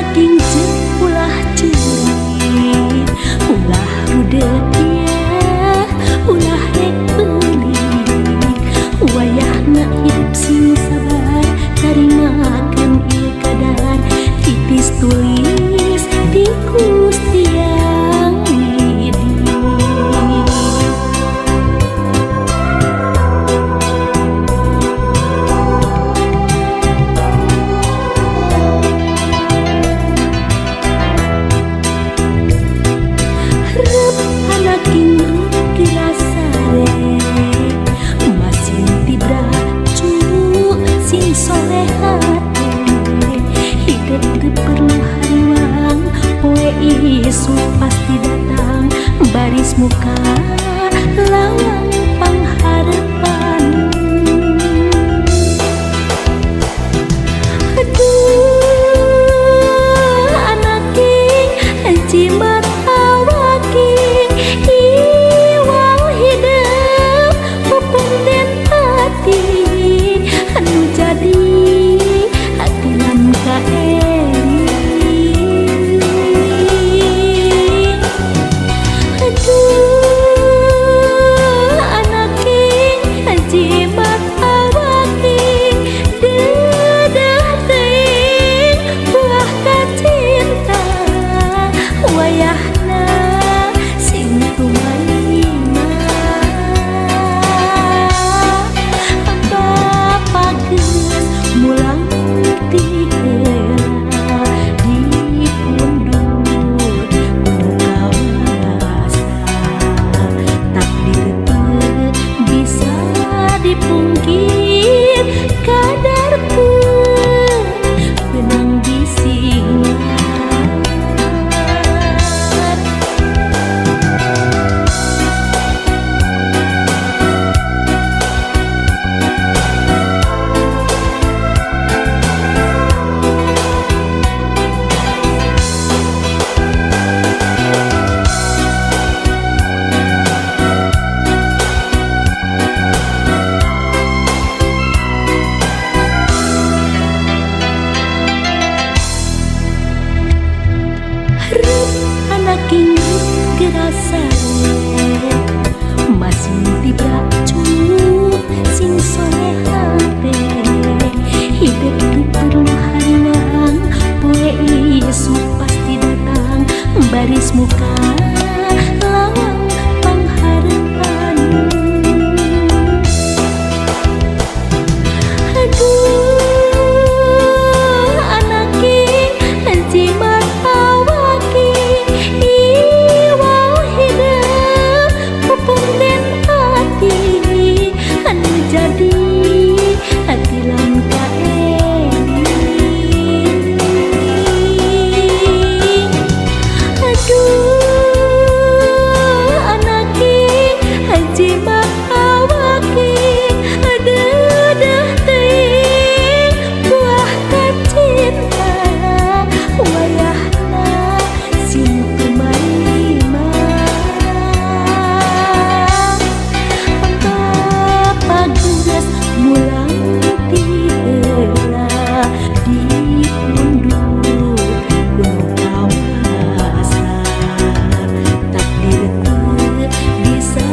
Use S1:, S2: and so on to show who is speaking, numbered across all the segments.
S1: naging jeung ulah ceurit ulah rudek ieu ulah rek beulik wayahna hidup sing sabar tarimakeun ieu kadar titis tulis di Gusti Yang Widi. Rep anaking gerasare masin tibra cu sing soleh hate hidup teu perlu hariwang poe isu pasti datang baris muka lawang pangharapan. Aduh anaking jimat awaking iwal hidup pependen hati anu jadi hati lan kaeri. Aduh anaking jimat awaking dedah teuing buah kacinta wayahna sing tumaima Bapa geus mulang ti heula di pundut kawasa takdir teu bisa dipungkir kadar teu benang bisingan. Rep anaking gerasare masih tibra cu sing soleh hate hidup teu perlu hariwang poe isu pasti datang baris muka lawang pangharapan. Aduh anaking jimat awaking iwal hidup pependen hati anu jadi hati lan kaeri. Aduh anaking jimat awaking dedah teuing buah kacinta wayahna sing tumaima Bapa geus mulang ti heula di pundut gunung kawasa takdir teu bisa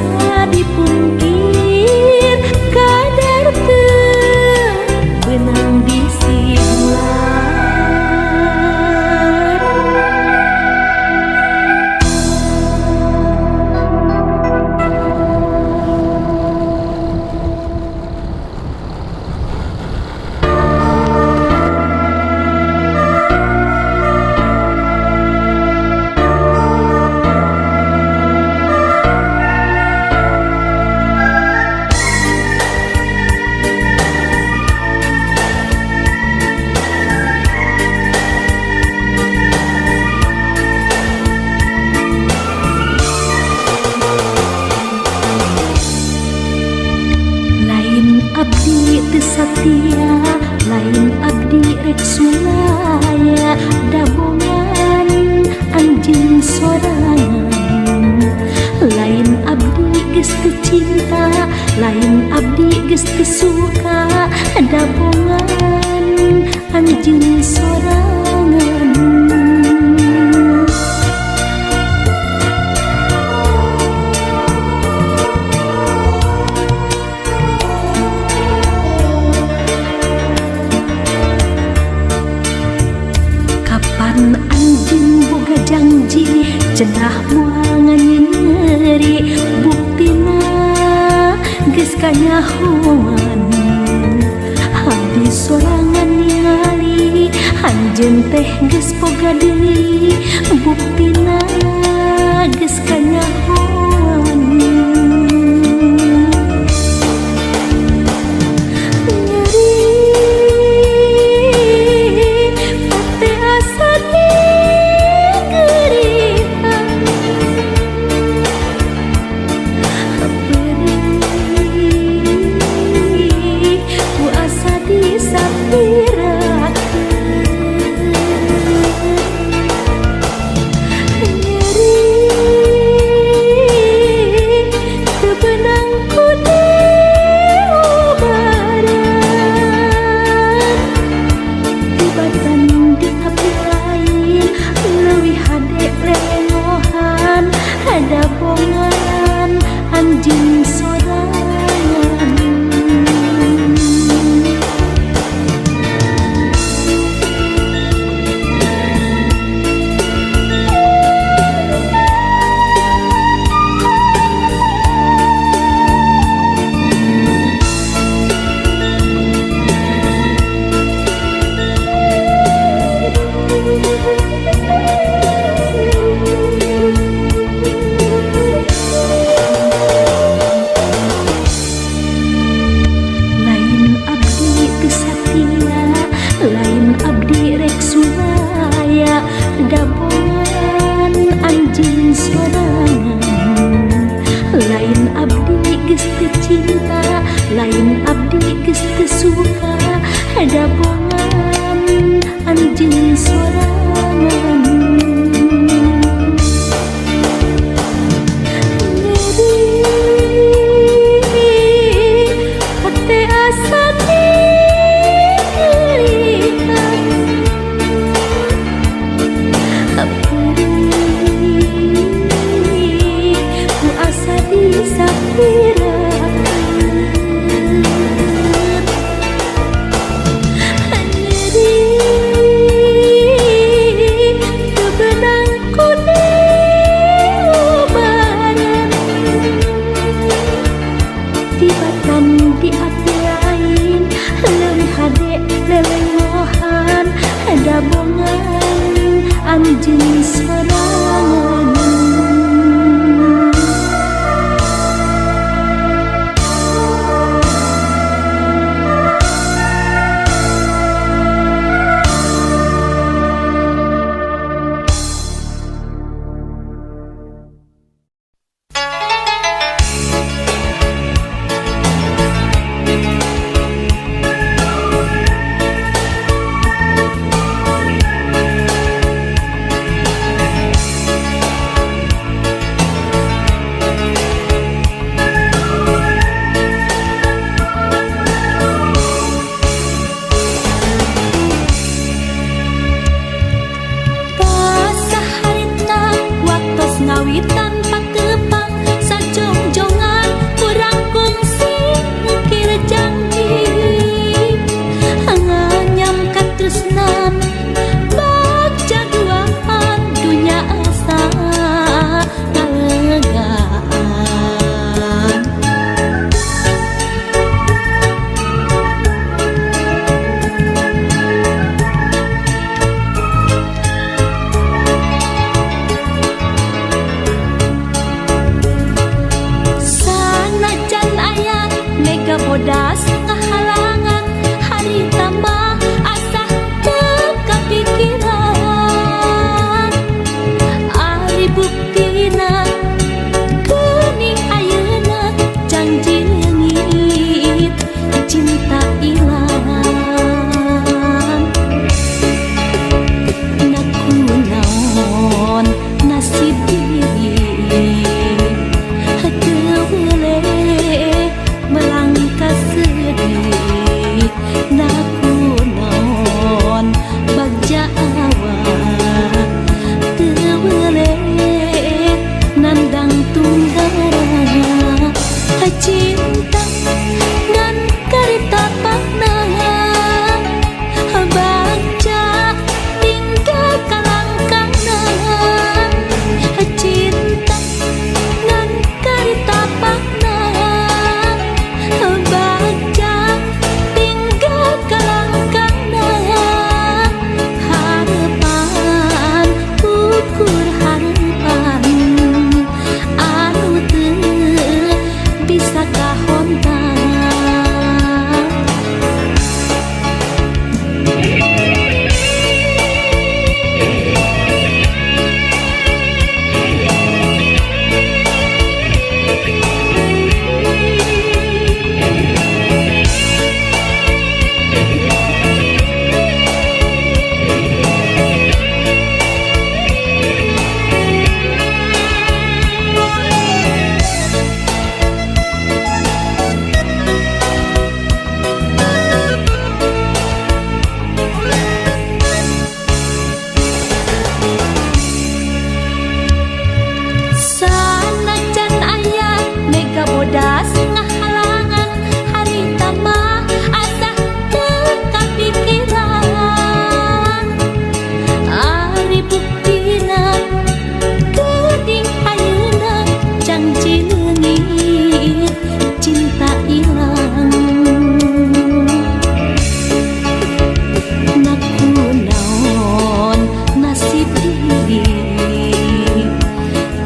S1: dipungkir kadar teu benang bisingan. Abdi teu satia lain abdi rek sulaya dabongan anjeun sorangan lain abdi geus teu cinta lain abdi geus teu suka dabongan anjeun sorangan. hiji cenah moal nganyeri buktina geus kanyahoan habis sorangan ningali anjeun teh geus boga deui buktina geus kanyahoan anjing sorangan lain abdi rek sulaya dabongan anjing sorangan lain abdi geus teu cinta lain abdi geus teu suka dabongan anjing sorangan hate asa sapira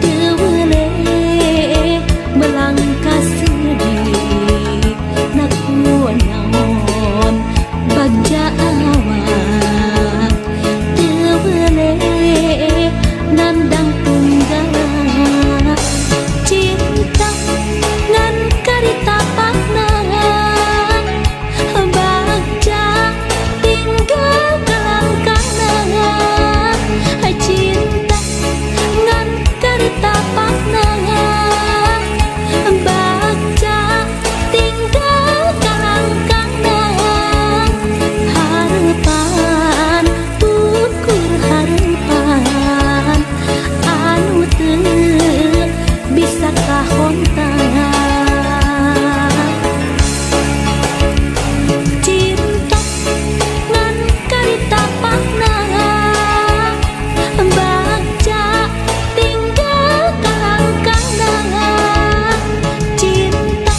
S1: teu boleh melangkah sedih naku naon bagja awak teu boleh nandang tunggal cinta ngan karita pakna bagja tinggal kelangkana cinta ngan karita pakna bagja tinggal kelangkana harapan ukur harapan anu teu bisa kahontan cinta ngan karita pakna bagja tinggal kelangkana cinta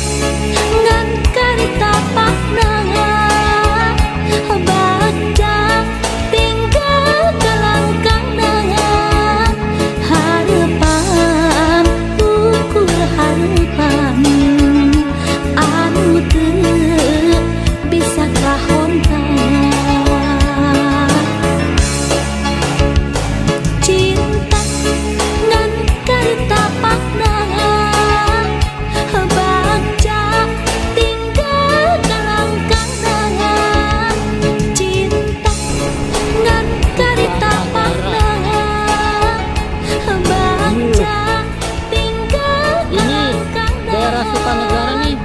S1: ngan karita pakna bagja tinggal kelangkana harapan ukur harapan anu teu bisa kahontan cinta ngan karita pakna bagja tinggal kelangkana cinta ngan karita pakna bagja tinggal kelangkana
S2: Daerah Sukanegara nih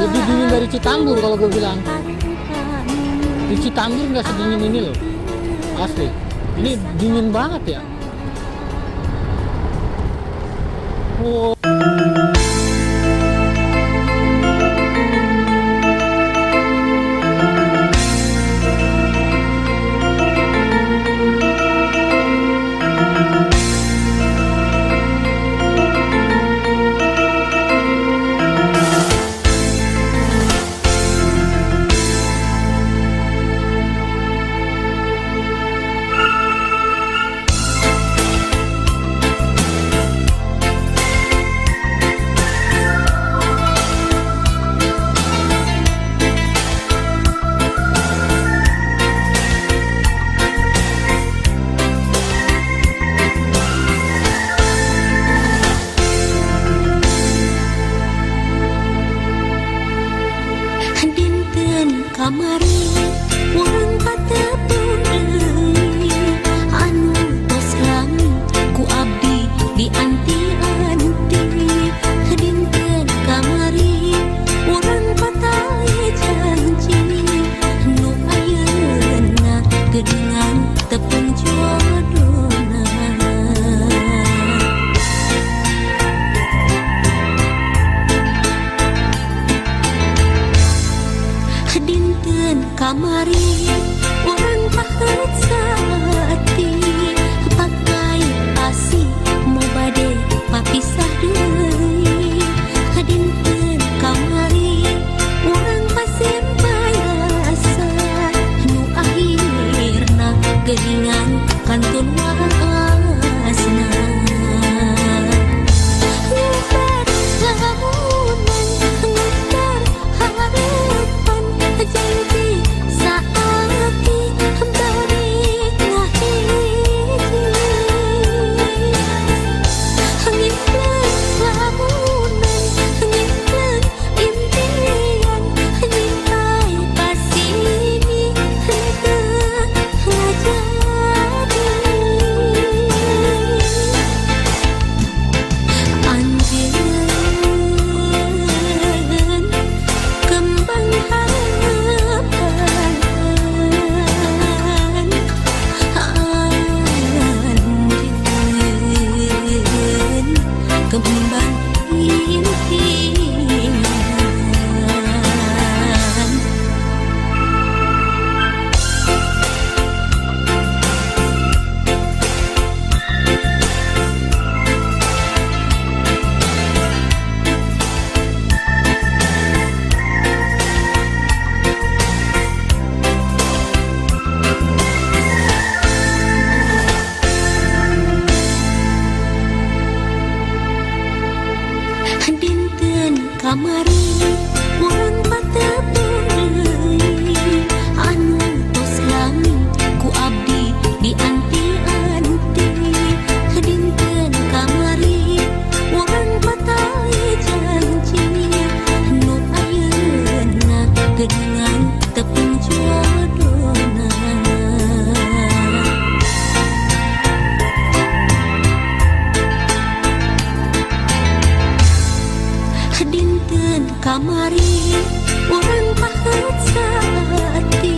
S2: lebih dingin dari Citambur kalau gue bilang. Di Citambur nggak sedingin ini loh, asli. Ini dingin banget ya. Oh.
S1: dinten kamari urang katepung deui anu tos langit ku abdi dianti-anti dinten kamari urang patali janji nu ayeuna geuningan tepung jodohna dinten kamari urang pahet sati pakai asih mau bade papisah deui dinten kamari urang pasien payasa nu akhirna geuningan kantun waasna nyebar lamunan ngebar harapan janji saati balik ngahiji ngimpleng lamunan ngimpleng impian nyimpai pasini henteu ngajadi kamari urang pateupeung deui anu tos lami ku abdi di anti-anti dinten kamari urang patali janji nu ayeuna geuningan tepung jodohna. Dinten kamari urang paheut saati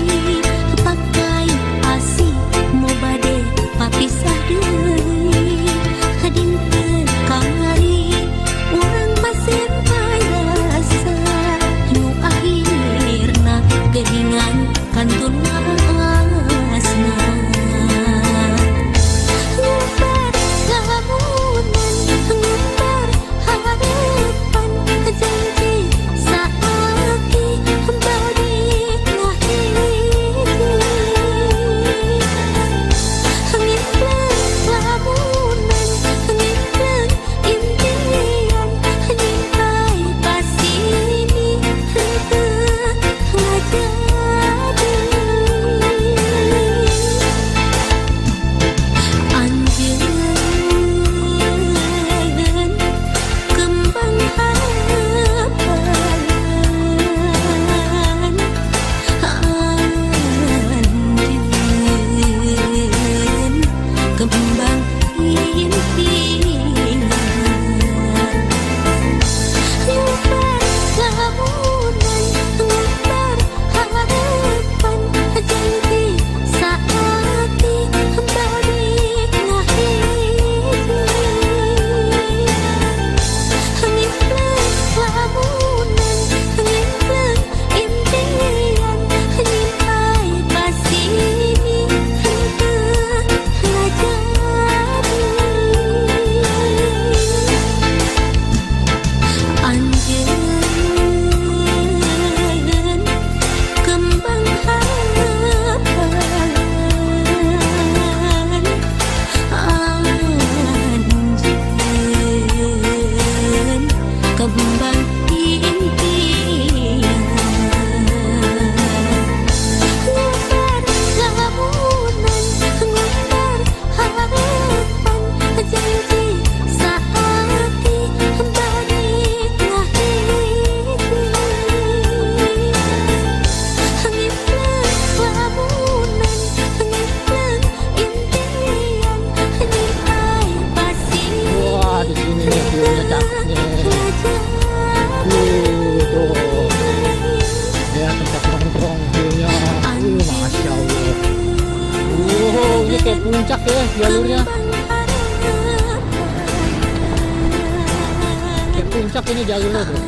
S1: pakai asih mo bade papisah deui dinten kamari urang pasien rasa nu akhirna geuningan kantun asna ngumbar lamunan ngumbar harapan janji saaki balik ngahiji ngimpleng lamunan ngimpleng impian nyimpai pasini ngajadi anjeun kembang harapan anjeun kembang impian ngumbar lamunan ngumbar harapan janji saati balik ngahiji ngimpleng lamunan ngimpleng impian nyimpai pasini ngajadi anjeun kembang harapan anjeun kembang impian ngumbar lamunan ngumbar harapan janji saati balik ngahiji ngimpleng lamunan ngimpleng impian nyimpai pasini
S2: Wah, di sini nih view-nya cakepnya. Tuh. Ya, tempat nongkrong view-nya. Masya Allah. Ini kayak puncak ya jalurnya. Kayak puncak ini jalurnya tuh.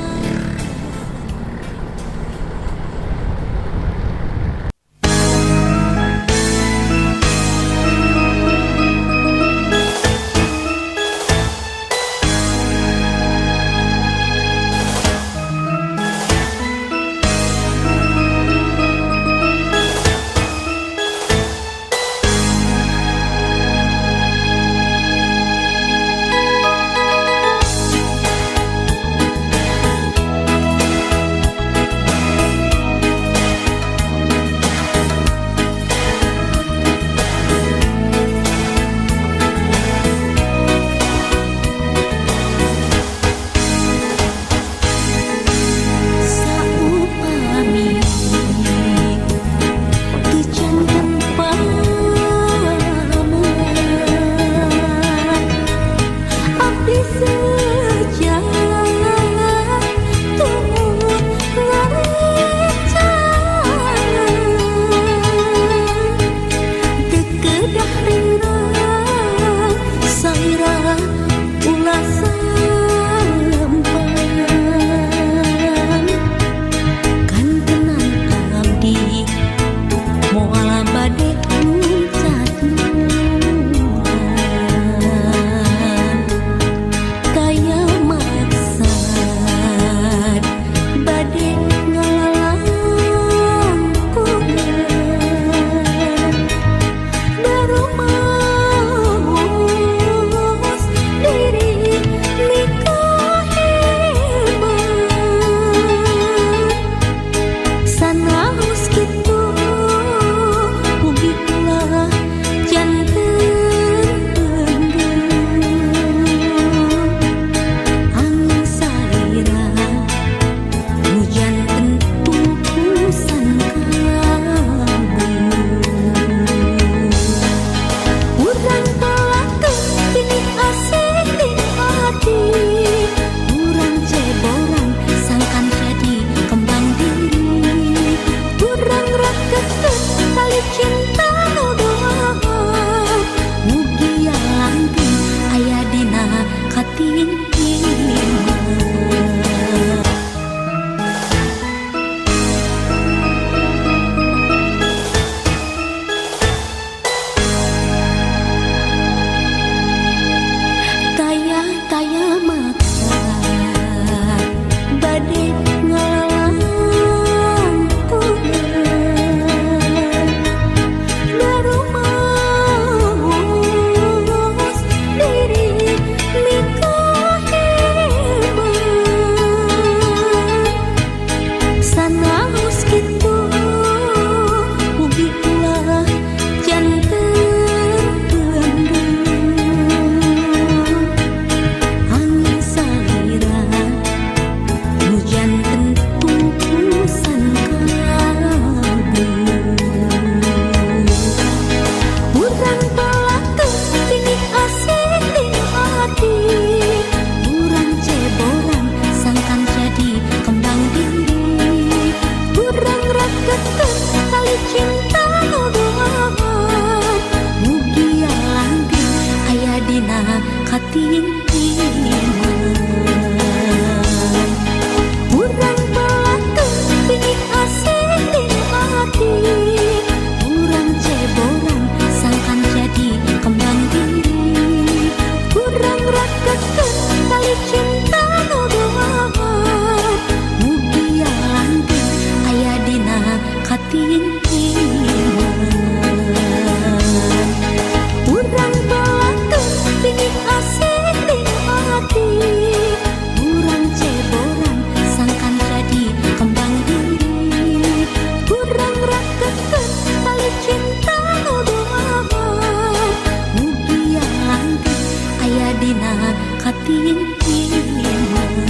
S1: kating iman. Urang belakang binik asing di hati, urang ceboran sangkan jadi kembang diri. Urang rakeun tali cinta nu doahan, mugia langgeng aya dina kating iman. Urang belakang binik asing di hati, urang ceboran sangkan jadi kembang diri. Urang rakeun tali cinta nu doahan, mugia langgeng aya dina kating iman.